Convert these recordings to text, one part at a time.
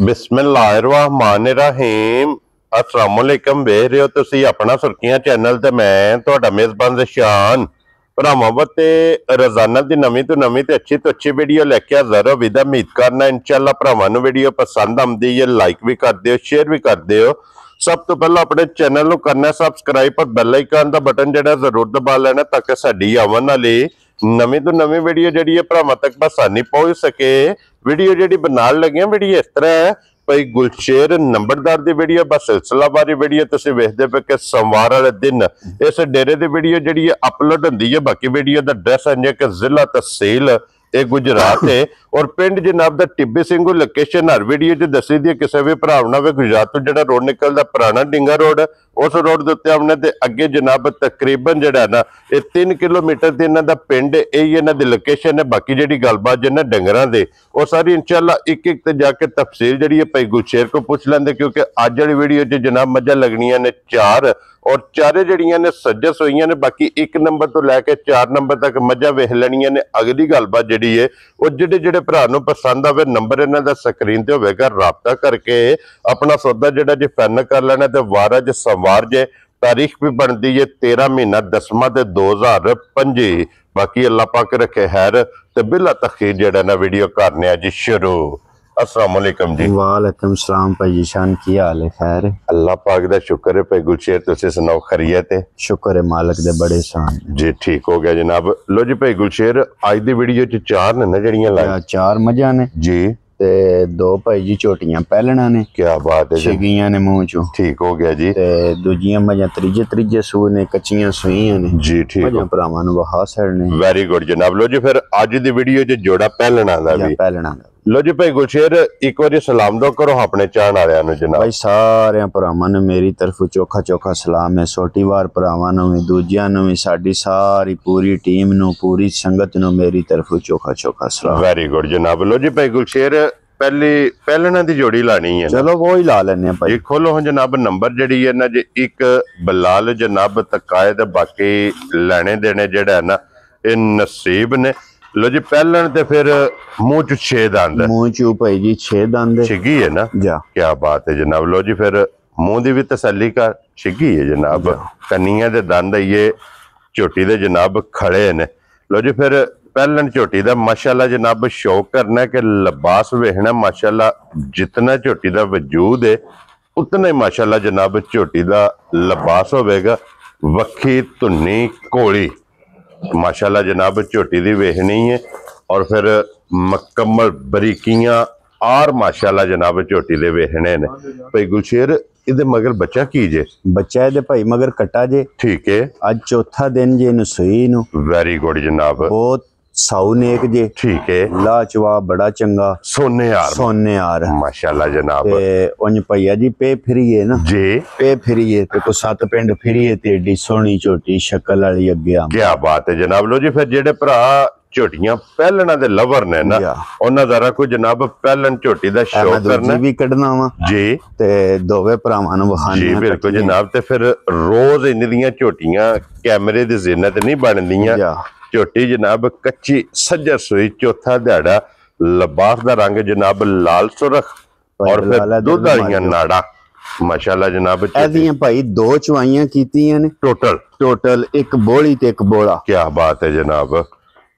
बिस्मिल्लाहिर्रहमानिर्रहीम अस्सलाम वालेकुम। वेख रहे हो तुसी अपना सुर्खियां चैनल ते मैं तुहाडा मेजबान ज़शान भरावां ते रोजाना दी नवीं तो अच्छी वीडियो लेके हाज़र हो। विदा उम्मीद करना इंशाअल्लाह भरावां नूं वीडियो पसंद आउंदी है, लाइक भी कर दिओ, शेयर भी कर दिओ। सब तो पहला अपने चैनल नूं करना सबसक्राइब और बैल आइकन दा बटन जिहड़ा जरूर दबा लेना ताकि साडी आवन वाली नवीं तो नवीं वीडियो जिहड़ी है भरावां तक आसानी पहुंच सके। वीडियो जिहड़ी बनाण लगे वीडियो इस तरह है भाई गुलशेर नंबरदार दी वीडियो बस सिलसिलावारी वीडियो तुसी वेखदे पे कि सोमवार वाले दिन इस डेरे दी वीडियो जिहड़ी है अपलोड हुंदी है। बाकी वीडियो दा एड्रैस है कि जिला तहसील ये गुजरात है और पिंड जनाब दा टिब्बी सिंघू लोकेशन हर वीडियो च दसी दी किसी भी भरा गुजरात तो जो रोड निकलता पुराना डिंगा रोड उस रोड के उत्ते आने ते अगे जनाब तकरीबन जड़ा ना ये 3 किलोमीटर से इन्हां दा पिंड यही इन्हां दी लोकेशन है। बाकी जी गलबात जिन्हें डंगरां दे वो सारी इंशाअल्लाह एक एक ते जाके तफसील जी है भाई गुलशेर को पूछ लेंदे क्योंकि अज वाली वीडियो च जनाब मझां लगनियां ने 4 और चारे जड़ियां ने सज्जस हुई ने। बाकी 1 नंबर तो लैके 4 नंबर तक मझां वेख लैनियां ने। अगली गलबात जी है वो जिहड़े जिहड़े भरा नूं पसंद आवे नंबर इन्हां दा स्क्रीन ते होवेगा, राबता करके अपना सौदा जिहड़ा जे फाइनल कर लेना। ते वारा ज सोमवार जे तारीख भी बनती है 13 महीना 10वां ते 2025। बाकी अल्लाह पाक रखे खैर ते बिला तखीर जिहड़ा ना वीडियो करने जी शुरू। अस्सलाम वालेकुम जी। वालेकुम सलाम भाई ज़शान, की हाल है? खैर अल्लाह पाक दा शुक्र है भाई गुलशेर, तुसीं सुनाओ खैरियत है? शुक्र है मालिक दे बड़े शान जी, ठीक हो गया जनाब। लो जी भाई गुलशेर अज दी वीडियो च 4 ने ना जड़ियां लाई 4 मझां ने जी ते 2 भाई जी झोटियां पैलना ने। क्या बात है जी, छिगियां ने मूंह चो। ठीक हो गया जी। ते दूजियां मझां त्रीजे सूए ने, कच्चियां सूइयां ने जी, ठीक मझां भरावां नूं वहा छड़ने। वेरी गुड जनाब। लो जी फिर अज दी वीडियो च जोड़ा पैलना दा भी पैलना दा। लो जी भाई गुलशेर एक बार सलाम दो करो अपने चाहण वालियां नूं जनाब। भाई सारे भरावां नूं मेरी तरफों चोखा चोखा सलाम है। छोटी वार भरावां नूं भी दूजियां नूं भी साडी सारी पूरी टीम नूं पूरी संगत नूं मेरी तरफों चोखा चोखा सलाम। वेरी गुड जनाब। लो जी भाई गुलशेर पहली पैलना दी जोड़ी लानी है, चलो वो ही ला लेने भाई। खोलो हम जनाब नंबर जड़ी है ना जी एक बलाल जनाब तकाए ते बाकी लेने देने जेड़ा है ना ये नसीब ने। लो जी पहलन ते फिर मुंह च 6 दंद, मुंह च भाई जी 6 दंद छिगी है ना जा। क्या बात है जनाब। लो जी फिर मुंह दी भी तसल्ली का छिगी है जनाब, कन्नियां दे दंद ये झोटी दे जनाब खड़े ने। लो जी फिर पहलन झोटी दा माशाल्लाह जनाब शौक करना कि लिबास वेखना माशाल्लाह जितना झोटी दा वजूद है उतना ही माशाल्लाह जनाब झोटी दा लिबास होवेगा। वक्खी धुन्नी घोली माशाल्लाह जनाब झोटी दी वेखनी है और फिर मुकम्मल बरीकियां और माशाल्लाह जनाब झोटी दे वेखने ने। भाई गुलशेर इहदे मगर बच्चा की जे? बच्चा इहदे भाई मगर कट्टा जे। ठीक है, आज चौथा दिन जे इहनूं सूई नूं। वेरी गुड जनाब। बहुत साऊ नेक जे। ठीक है, लाजवाब बड़ा चंगा सोने यार माशाल्लाह जनाब। ते उंज भैया जी पे फिरिए ना जी, पे फिरिए ते को 7 पिंड फिरिए ते एडी सोहनी झोटी शक्ल वाली अगे आ। क्या बात है जनाब। लो जी फिर जेडे भरा झोटियां पहलना दे लवर ने ना उन्हां जरा को जनाब पहलन झोटी दा शौक करना भी कढना वा जी ते दोवे भरावां नूं वखाने जी बिल्कुल जनाब। ते फिर रोज इन दियां झोटियां कैमरे दी जिन्नत नहीं बनदियां। झोटी जनाब कच्ची सज्जर सूई चौथा दिहाड़ा लिबास दा रंग जनाब लाल सुरख और फिर दुध वालियां नाड़ा माशाल्लाह जनाब। एदियां भाई 2 चवाइयां कीतियां ने टोटल एक बोली ते एक बोला। क्या बात है जनाब।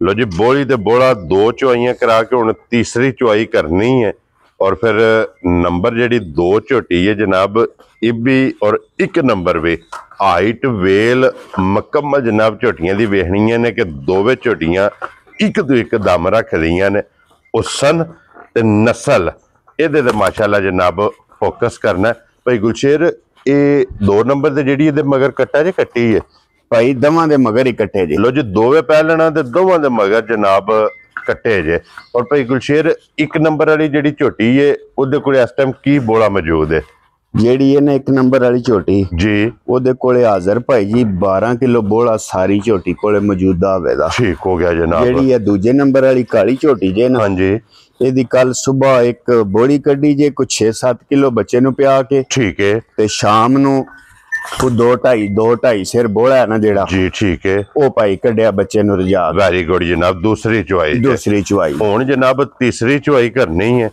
लो जी बोली ते बोला 2 चवाइयां करा के हुण तीसरी चवाई करनी है और फिर नंबर जेडी 2 झोटी है जनाब इबी और 1 नंबर वे हाइट वेल मुकम्मल जनाब झोटियां दी वेखनियां ने कि दोवे झोटियां एक तो एक दम रख दियां ने। उसन ते नस्ल इहदे ते माशाल्लाह जनाब फोकस करना है। भाई गुलशेर ये 2 नंबर ते जेडी इहदे मगर कट्टा जे कट्टी है भाई दवां दे मगर ही कट्टे जे। लो जी दोवे पहलना ते दोवां दे मगर जनाब कट्टे जे। और भाई गुलशेर 1 नंबर वाली जेडी झोटी है उहदे कोल इस टाइम की बोला मौजूद है? जेडी है ना 1 नंबर वाली झोटी जी ओदे कोले हाजिर भाई जी 12 किलो बोला सारी झोटी कोले मौजूदा होवेगा। ठीक हो गया जनाब। जेडी है दूजे नंबर वाली काली झोटी जे ना हां जी एदी कल सुबह एक बोली कड्डी जे कुछ 6-7 किलो बच्चे नूं पिया के। ठीक है, ते शाम नूं वो 2-2.5 सिर बोला है ना जेड़ा जी ठीक है ओ भाई कड्डिया बच्चे नूं रजा। वेरी गुड जनाब। दूसरी चवाई हुण जनाब तीसरी चवाई करनी है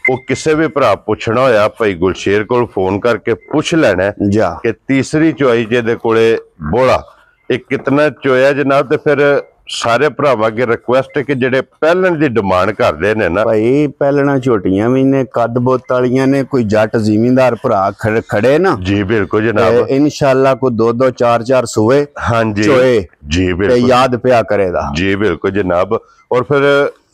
ਉਹ ਕਿਸੇ ਵੀ ਭਰਾ ਪੁੱਛਣਾ ਹੋਇਆ ਭਾਈ ਗੁਲਸ਼ੇਰ ਕੋਲ ਫੋਨ ਕਰਕੇ ਪੁੱਛ ਲੈਣਾ ਜਾ ਕਿ ਤੀਸਰੀ ਚੁਆਈ ਜਿਹਦੇ ਕੋਲੇ ਬੋਲਾ ਇਹ ਕਿਤਨਾ ਚੋਇਆ ਜਨਾਬ। ਤੇ ਫਿਰ ਸਾਰੇ ਭਰਾਵਾਂ ਅੱਗੇ ਰਿਕੁਐਸਟ ਹੈ ਕਿ ਜਿਹੜੇ ਪਹਿਲਣ ਦੀ ਡਿਮਾਂਡ ਕਰਦੇ ਨੇ ਨਾ ਭਾਈ ਪਹਿਲਣਾ ਝੋਟੀਆਂ ਵੀ ਨੇ, ਕੱਦ ਬੁੱਤ ਵਾਲੀਆਂ ਨੇ, ਕੋਈ ਜੱਟ ਜ਼ਿਮੀਂਦਾਰ ਭਰਾ ਖੜੇ ਨਾ ਜੀ ਬਿਲकुल जनाब, ਇਨਸ਼ਾਅੱਲਾ ਕੋ 2-2 4-4 ਸੂਏ ਹਾਂਜੀ ਚੋਏ ਜੀ ਤੇ ਬਿਲकुल ਯਾਦ ਪਿਆ ਕਰੇਗਾ ਜੀ बिल्कुल जनाब। और फिर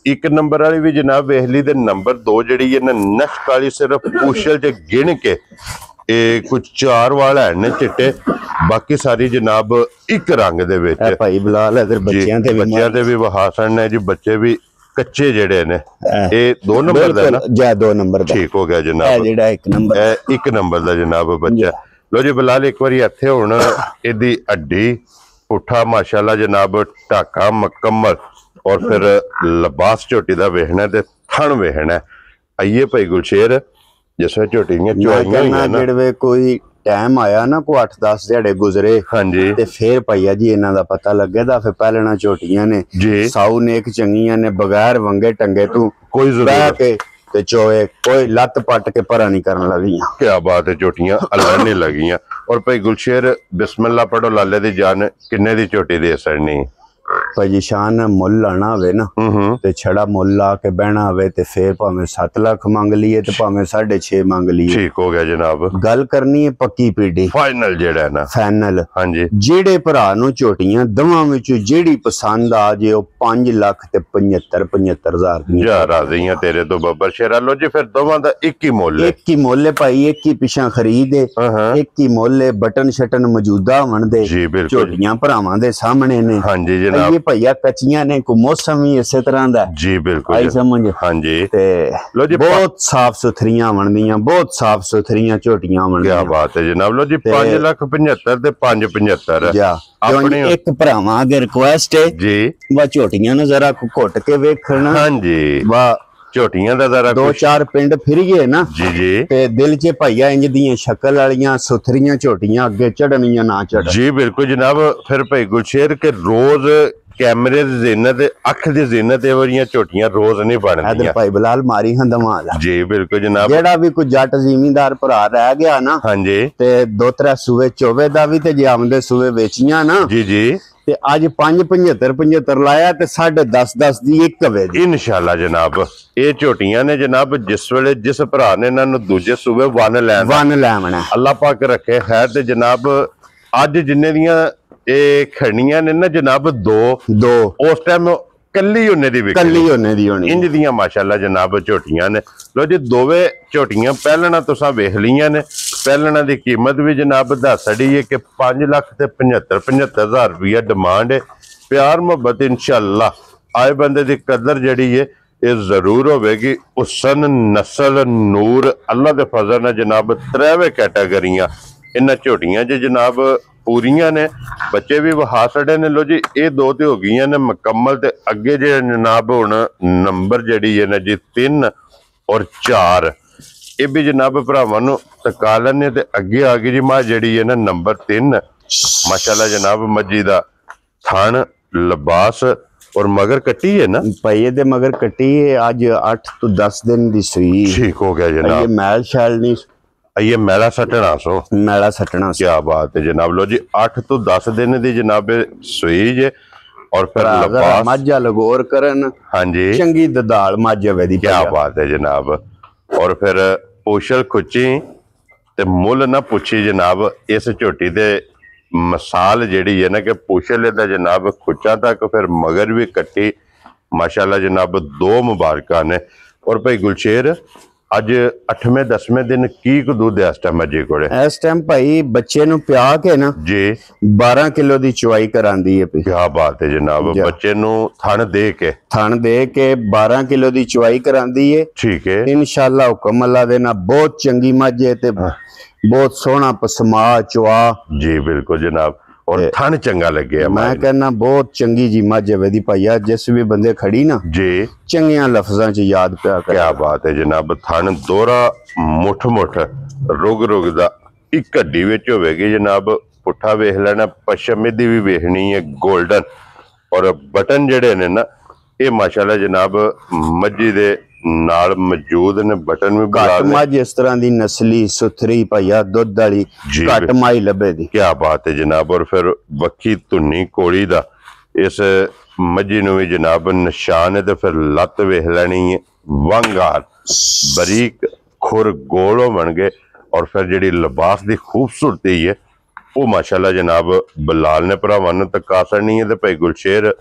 ਇੱਕ ਨੰਬਰ ਵਾਲੀ ਵੀ ਜਨਾਬ ਵੇਖ ਲਈ ਤੇ ਨੰਬਰ 2 ਜਿਹੜੀ ਹੈ ਨਾ ਨਸ਼ਕ ਵਾਲੀ ਸਿਰਫ ਪੂਛਲ ਚ ਗਿਣ ਕੇ ਇਹ ਕੁਝ 4 ਵਾਲ ਹੈ ਨੇ ਚਿੱਟੇ, ਬਾਕੀ ਸਾਰੀ ਜਨਾਬ ਇੱਕ ਰੰਗ ਦੇ ਵਿੱਚ। ਇਹ ਭਾਈ ਬਲਾਲ ਇਧਰ ਬੱਚਿਆਂ ਤੇ ਵੀ ਵਹਾਸਨ ਨੇ ਜੀ, ਬੱਚੇ ਵੀ ਕੱਚੇ ਜਿਹੜੇ ਨੇ। ਇਹ 2 ਨੰਬਰ ਦਾ ਨਾ ਜਾਂ 2 ਨੰਬਰ ਦਾ ਠੀਕ ਹੋ ਗਿਆ ਇਹ ਜਨਾਬ, ਜਿਹੜਾ 1 ਨੰਬਰ ਇਹ 1 ਨੰਬਰ ਦਾ ਜਨਾਬ ਬੱਚਾ। ਲੋ ਜੀ ਬਲਾਲ ਇੱਕ ਵਾਰੀ ਇੱਥੇ ਹੁਣ ਇਹਦੀ ਹੱਡੀ ਪੁੱਠਾ ਮਾਸ਼ਾਅੱਲਾ ਜਨਾਬ, ਢਾਕਾ ਮੁਕੰਮਲ और फिर लिबास झोटी का वेखना ते थन वेखना। आइए भाई गुलशेर जिस वे झोटियां चोइयां होइयां ना ਜਿਹੜੇ ਕੋਈ ਟਾਈਮ ਆਇਆ ਨਾ ਕੋ 8-10 ਦਿਹਾੜੇ ਗੁਜ਼ਰੇ ਹਾਂਜੀ ਤੇ ਫੇਰ ਭਈਆ ਜੀ ਇਹਨਾਂ ਦਾ ਪਤਾ ਲੱਗੇਦਾ। ਫਿਰ ਪਹਿਲਣਾ ਝੋਟੀਆਂ ਨੇ ਜੀ ਸਾਊ ਨੇਕ ਚੰਗੀਆਂ ਨੇ, ਬਗੈਰ ਵੰਗੇ ਟੰਗੇ ਤੂੰ कोई ਬਹਿ जरूरत ਕੇ ਤੇ ਚੋਏ, ਕੋਈ ਲੱਤ ਪੱਟ ਕੇ ਪਰਾਂ ਨਹੀਂ ਕਰਨ ਲੱਗੀਆਂ। क्या बात है, झोटियां अल्लाह ने लगियां। और भाई गुलशेर बिस्मिल्लाह पढ़ो, लाले दी जान किन्ने दी झोटी दे सरनी ਭਾਜੀ ਸ਼ਾਨ ਮੁੱਲ ਲਾਣਾ ਹੋਵੇ ਨਾ ਤੇ ਛੜਾ ਮੁੱਲ ਲਾ ਕੇ ਬਹਿਣਾ ਹੋਵੇ ਤੇ ਫੇਰ ਭਾਵੇਂ 7 ਲੱਖ ਮੰਗ ਲਈਏ ਤੇ ਭਾਵੇਂ 6.5 ਮੰਗ ਲਈਏ। ठीक हो गया जनाब, ਗੱਲ ਕਰਨੀ ਹੈ ਪੱਕੀ ਪੀੜੀ फाइनल जेड़ा है ना ਫਾਈਨਲ। ਹਾਂਜੀ ਜਿਹੜੇ ਭਰਾ ਨੂੰ ਝੋਟੀਆਂ ਦਵਾਂ ਵਿੱਚੋਂ ਜਿਹੜੀ ਪਸੰਦ ਆ ਜੇ ਉਹ 5 ਲੱਖ ਤੇ 75,000 ਦੀ जा राजी हैं तेरे तो बब्बर शेरा। लो जी फिर दोवां दा एक ही मुੱਲ है। ਇੱਕ ਹੀ ਮੁੱਲ ਹੈ ਭਾਈ, ਇੱਕ ਹੀ ਪਿਛਾਂ ਖਰੀਦ ਹੈ, ਇੱਕ ਹੀ ਮੁੱਲ ਹੈ। ਬਟਨ ਸ਼ਟਨ ਮੌਜੂਦਾ ਹੋਣ ਦੇ, जी बिल्कुल ਝੋਟੀਆਂ ਭਰਾਵਾਂ ਦੇ ਸਾਹਮਣੇ ਨੇ। ਹਾਂਜੀ जनाब, ਇਹ ਭਈਆ ਕੱਚੀਆਂ ਨੇ, ਕੋ ਮੌਸਮ ਵੀ ਇਸੇ ਤਰ੍ਹਾਂ ਦਾ जी बिल्कुल ਆਈ ਸਮਝ। ਹਾਂਜੀ ਤੇ लो जी ਬਹੁਤ ਸਾਫ ਸੁਥਰੀਆਂ ਬਣਦੀਆਂ, ਬਹੁਤ ਸਾਫ ਸੁਥਰੀਆਂ ਝੋਟੀਆਂ क्या ਬਣਦੀਆਂ। बात है जनाब। लो जी 5,75,000 ਤੇ 575 ਜਾ ਆਪਣੇ ਇੱਕ ਭਰਾਵਾਂ ਅਗੇ ਰਿਕੁਐਸਟ ਹੈ ਜੀ ਵਾ ਝੋਟੀਆਂ ਨੂੰ ਜ਼ਰਾ ਘੁੱਟ ਕੇ ਵੇਖਣ। ਹਾਂਜੀ ਵਾ ਝੋਟੀਆਂ ਦਾ ਜ਼ਰਾ 2-4 ਪਿੰਡ ਫਿਰੀਏ ਨਾ ਜੀ ਜੀ ਤੇ ਦਿਲ 'ਚ ਭਈਆ ਇੰਜ ਦੀਆਂ ਸ਼ਕਲ ਵਾਲੀਆਂ ਸੁਥਰੀਆਂ ਝੋਟੀਆਂ ਅੱਗੇ ਚੜਨੀਆਂ ਨਾ ਚੜਨ। ਜੀ ਬਿਲकुल जनाब। फिर भाई गुलशेर के रोज कैमरे ਦੀ ਜ਼ਿਨਤ, ਅੱਖ ਦੀ ਜ਼ਿਨਤ ਇਹ ਵਾਲੀਆਂ ਝੋਟੀਆਂ ਰੋਜ਼ ਨਹੀਂ ਇਧਰ ਬਣਦੀਆਂ। ਭਾਈ ਬਲਾਲ ਮਾਰੀ ਹੰਦਵਾ ਲਾ। ਜੀ ਬਿਲकुल जनाब। ਜਿਹੜਾ ਵੀ ਕੋਈ ਜੱਟ ਜ਼ਿਮੀਂਦਾਰ ਭਰਾ ਰਹਿ ਗਿਆ ਨਾ ਹਾਂਜੀ ਤੇ 2-3 ਸੂਏ ਚੋਵੇ ਦਾ ਵੀ ਤੇ ਜੇ ਆਮਦੇ ਸੂਏ ਵੇਚੀਆਂ ਨਾ ਜੀ ਜੀ ਤੇ ਅੱਜ 5.75 ਲਾਇਆ ਤੇ 10.5 ਦੀ ਇੱਕ ਹਵੇ ਦੀ ਇਨਸ਼ਾਅੱਲਾ ਜਨਾਬ। ਇਹ ਝੋਟੀਆਂ ਨੇ ਜਨਾਬ, ਜਿਸ ਵੇਲੇ ਜਿਸ ਭਰਾ ਨੇ ਇਹਨਾਂ ਨੂੰ ਦੂਜੇ ਸੂਬੇ ਵਨ ਲੈਵਣਾ ਅੱਲਾਹ ਪਾਕ ਰੱਖੇ ਖੈਰ। ਤੇ ਜਨਾਬ ਅੱਜ ਜਿੰਨੇ ਦੀਆਂ ਇਹ ਖੜੀਆਂ ਨੇ ਨਾ ਜਨਾਬ, ਦੋ ਉਸ ਟਾਈਮ ਕੱਲੀ ਉਹਨੇ ਦੀ ਵਿਕਣੀ, ਕੱਲੀ ਉਹਨੇ ਦੀ ਹੋਣੀ। ਇੰਜ ਦੀਆਂ ਮਾਸ਼ਾਅੱਲਾ ਜਨਾਬ ਝੋਟੀਆਂ ਨੇ। ਲੋ ਜੀ ਦੋਵੇਂ ਝੋਟੀਆਂ ਪਹਿਲਣਾ ਤੁਸੀਂ ਵੇਖ ਲਈਆਂ ਨੇ। ਪਹਿਲਣਾ ਦੀ ਕੀਮਤ ਵੀ ਜਨਾਬ ਦੱਸ ਛੜੀ ਹੈ ਕਿ 5 ਲੱਖ ਤੇ 75,000 ਰੁਪਇਆ ਡਿਮਾਂਡ ਹੈ। ਪਿਆਰ ਮੁਹੱਬਤ ਇਨਸ਼ਾਅੱਲਾ ਆਏ ਬੰਦੇ ਦੀ ਕਦਰ ਜਿਹੜੀ ਹੈ ਇਹ ਜ਼ਰੂਰ ਹੋਵੇਗੀ। ਹੁਸਨ, ਨਸਲ, ਨੂਰ, ਅੱਲਾ ਦੇ ਫਜ਼ਲ ਨਾਲ ਜਨਾਬ 3 ਕੈਟਾਗਰੀਆਂ ਇਹਨਾਂ ਝੋਟੀਆਂ 'ਚ ਜਨਾਬ ਪੂਰੀਆਂ ਨੇ। ਬੱਚੇ ਵੀ ਵਹਾ ਛੜੇ ਨੇ। ਲੋ ਜੀ ਇਹ 2 ਤੇ ਹੋ ਗਈਆਂ ਨੇ ਮੁਕੰਮਲ। ਤੇ ਅੱਗੇ ਜੇ ਜਨਾਬ ਹੁਣ ਨੰਬਰ ਜਿਹੜੀ ਹੈ ਨਾ ਜੀ 3 ਔਰ 4 ਇਹ ਵੀ ਜਨਾਬ ਭਰਾਵਾਂ ਨੂੰ ਤਕਾ ਲੈਣੇ। ਤੇ ਅੱਗੇ ਆ ਗਈ ਜੀ ਮਾਂ ਜਿਹੜੀ ਹੈ ਨਾ ਨੰਬਰ 3 ਮਾਸ਼ਾਅੱਲਾ ਜਨਾਬ, ਮੱਜੀ ਦਾ ਥਣ, ਲਿਬਾਸ ਔਰ ਮਗਰ ਕੱਟੀ ਹੈ ਨਾ ਭਾਈ ਇਹਦੇ ਮਗਰ ਕੱਟੀ ਹੈ ਅੱਜ 8 ਤੋਂ 10 ਦਿਨ ਦੀ ਸੂਈ। ਠੀਕ ਹੋ ਗਿਆ ਇਹ ਜਨਾਬ। ਮੈਲ ਸ਼ੈਲ ਨਹੀਂ, ये मेला सटना सो ਮੈਲਾ ਸੱਟਣਾ ਸੀ। क्या बात है जनाब। लो जी 8 ਤੋਂ 10 दिन दी जनाब सुई जे। और फिर लिबास ਮਾਝਾ ਲਗੋਰ ਕਰਨ हाँ जी ਚੰਗੀ ਦਦਾਲ ਮਾਝੇ ਦੀ। क्या बात है जनाब। और फिर पोशल खुची ते मुल ना पुछी जनाब। इस झोटी दे मिसाल जेड़ी है ना कि पोशल दा जनाब खुचा तक, फिर मगर भी कट्टी माशाल्लाह जनाब 2 मुबारक ने। और भाई गुलशेर ਅੱਜ 8ਵੇਂ 10ਵੇਂ ਦਿਨ ਕੀ ਕੁ ਦੁੱਧ ਹੈ ਇਸ ਟਾਈਮ ਅਜੇ ਕੋਲੇ? ਇਸ ਟਾਈਮ ਭਾਈ ਬੱਚੇ ਨੂੰ ਪਿਆ ਕੇ ਨਾ ਜੀ 12 ਕਿਲੋ ਦੀ ਚੁਆਈ ਕਰਾਂਦੀ ਹੈ ਪਈ। ਕੀ ਬਾਤ ਹੈ ਜਨਾਬ। ਬੱਚੇ ਨੂੰ ਥਣ ਦੇ ਕੇ ਕੇ 12 ਕਿਲੋ ਦੀ ਚੁਆਈ ਕਰਾਂਦੀ ਹੈ। ਠੀਕ ਹੈ ਇਨਸ਼ਾਅੱਲਾ ਹੁਕਮ ਅੱਲਾ ਦੇ ਨਾਲ ਬਹੁਤ ਚੰਗੀ ਮੱਝ ਹੈ ਤੇ ਬਹੁਤ ਸੋਹਣਾ ਪਸਮਾ ਚੁਆ। ਜੀ ਬਿਲकुल ਜਨਾਬ। और थन चंगा लगे मैं कहना बहुत चंगी जी मझ है दी भाईया। जिस भी बंदे खड़ी ना जी चंगिया लफ्जां च याद पिया कर। क्या बात है जनाब। थन दोहरा मुठ मुठ रुग रुग दा एक हड्डी विच होवेगी जनाब। पुट्ठा वेख लेना, पश्चिम दी भी वेखनी है गोल्डन। और बटन जेडे ने ना ये माशाल्लाह जनाब मज्जी दे नाल मौजूद ने बटन भी बुला घट मज इस तरह दी नस्ली सुथरी भैया दुध वाली जी घट माई लभे दी। क्या बात है जनाब। और फिर बखी धुनी कोड़ी दा इस मजी नूं भी जनाब निशान है। तो फिर लत वेख लैनी है वंगार बरीक खुर गोल बन गए। और फिर जिहड़ी लिबास की खूबसूरती है वो माशाल्लाह जनाब बिलाल ने भरावां नूं तका छड़नी है। तो भाई गुलशेर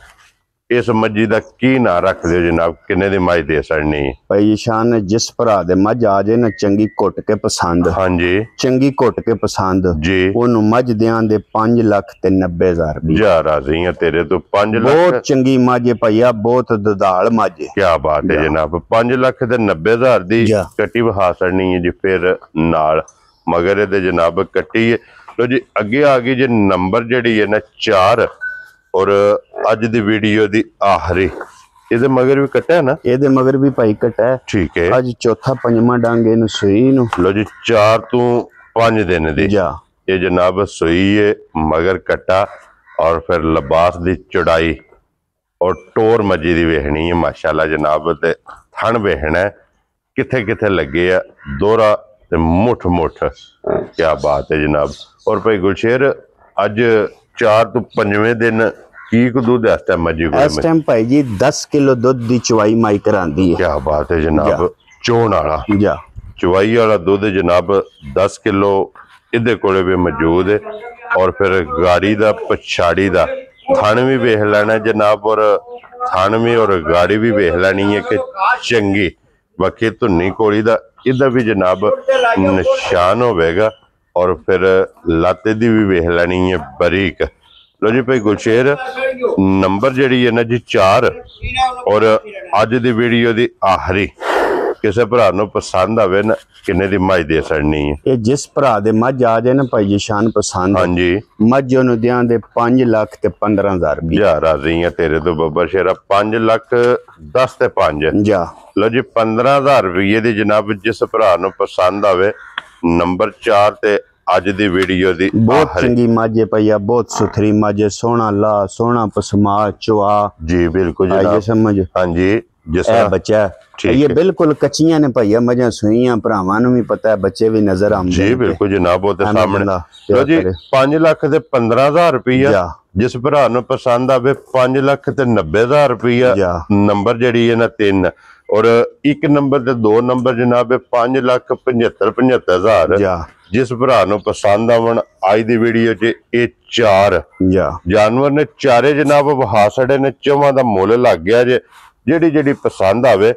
इस मजी का की ना रख दो जनाब, किन्ने दी मज दे छड़नी है? भाई शान ने जिस भरा दे मझ आ जाए ना चंगी घुट के पसंद, हाँ जी चंगी घुट के पसंद जी, ओनू मझ दियां दे 5,90,000 जा राजी हैं तेरे तो 5 बहुत लाख। चंगी मझ है भैया, बहुत दुधाल मझ है। क्या बात है जनाब। 5,90,000 दी जा। कट्टी वहा छड़नी है जी। फिर नाल मगर ये जनाब कट्टी है। तो जी अगे आ गई जी नंबर जड़ी है ना 4 और अज दी वीडियो दी आखिरी इहदे मगर भी कट्टा है ना? ਇਹਦੇ मगर भी भाई कटा है। ठीक है अज चौथा पंजवा डांगे नु सुई नु। लो जी 4 तो 5 दिन दी जा ये जनाब सुई है मगर कट्टा। और फिर लिबास दी चौड़ाई और टोर मजी दी वेखनी है माशाल्लाह जनाब। ते थन वेखना है किथे किथे लगे आ दोहरा ते मुठ मुठ। क्या बात है जनाब। और भाई गुलशेर अज 4 तो 5वें दिन की दूध है मजी को? इस टाइम भाई जी 10 किलो दूध दी चवाई माई करांदी है। क्या बात है जनाब। चोण वाला जा चवाई वाला दूध जनाब 10 किलो इहदे कोले भी मौजूद है। और फिर गाड़ी दा पछाड़ी दा थन भी वेख लेना जनाब। और थन भी और गाड़ी भी वेख लेनी है कि चंगी। बाकी धुनी कोड़ी दा इहदा भी जनाब निशान होवेगा। और फिर लत दी भी वेख लेनी है बरीक। लो जी भाई गुलशेर नंबर जड़ी है ना जी 4 और अज दी वीडियो दी आखिरी किसी भरा नूं पसंद आवे ना किन्ने दी मज दे छड़नी है? ये जिस भरा दे मझ आ जाए ना भाई जी शान पसंद हाँ जी मझ ओनू दियां दे 5,15,000 जा राजी हैं तेरे तो बब्बर शेरा। 5,10,000 ते 5। जा लो जी 15,000 रुपये दी जनाब जिस भरा नूं पसंद आवे नंबर 4 ते अज दी वीडियो दी बहुत आखिरी। चंगी मझ है भैया, बहुत सुथरी मझ है, सोहना ला सोहना पसमा चुआ जी बिल्कुल आई जनाब। समझ। हाँ जी जिस ए बच्चा ठीक ये है। बिल्कुल कच्चियां ने भैया मझा सुईयां भरावां नूं भी पता है, बच्चे भी नजर आउंदे जी ने। बिल्कुल जनाब वो तो एवें सामने। बंदा लो जी करे। 5,15,000 रुपया जा जिस भरा नूं पसंद आवे 5,90,000 रुपया जा नंबर जड़ी है ना 3 और एक नंबर ते 2 नंबर जनाब 5,75,75,000 जा जिस भरा नूं पसंद आवन आज दी वीडियो च ये 4 जा जानवर ने चारे जनाब वहा छड़े ने। चौवां दा मुल लग गया जे। जेड़ी जेड़ी पसंद आवे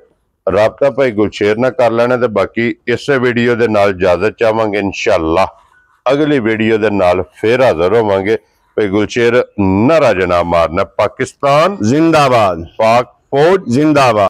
राबता भाई गुलशेर ना कर लेना। ते बाकी इस वीडियो दे नाल इजाजत चाहांगे इंशाअल्लाह अगली वीडियो दे नाल फिर हाजिर होवांगे। भाई गुलशेर नारा जनाब मारना पाकिस्तान जिंदाबाद, पाक फौज जिंदाबाद।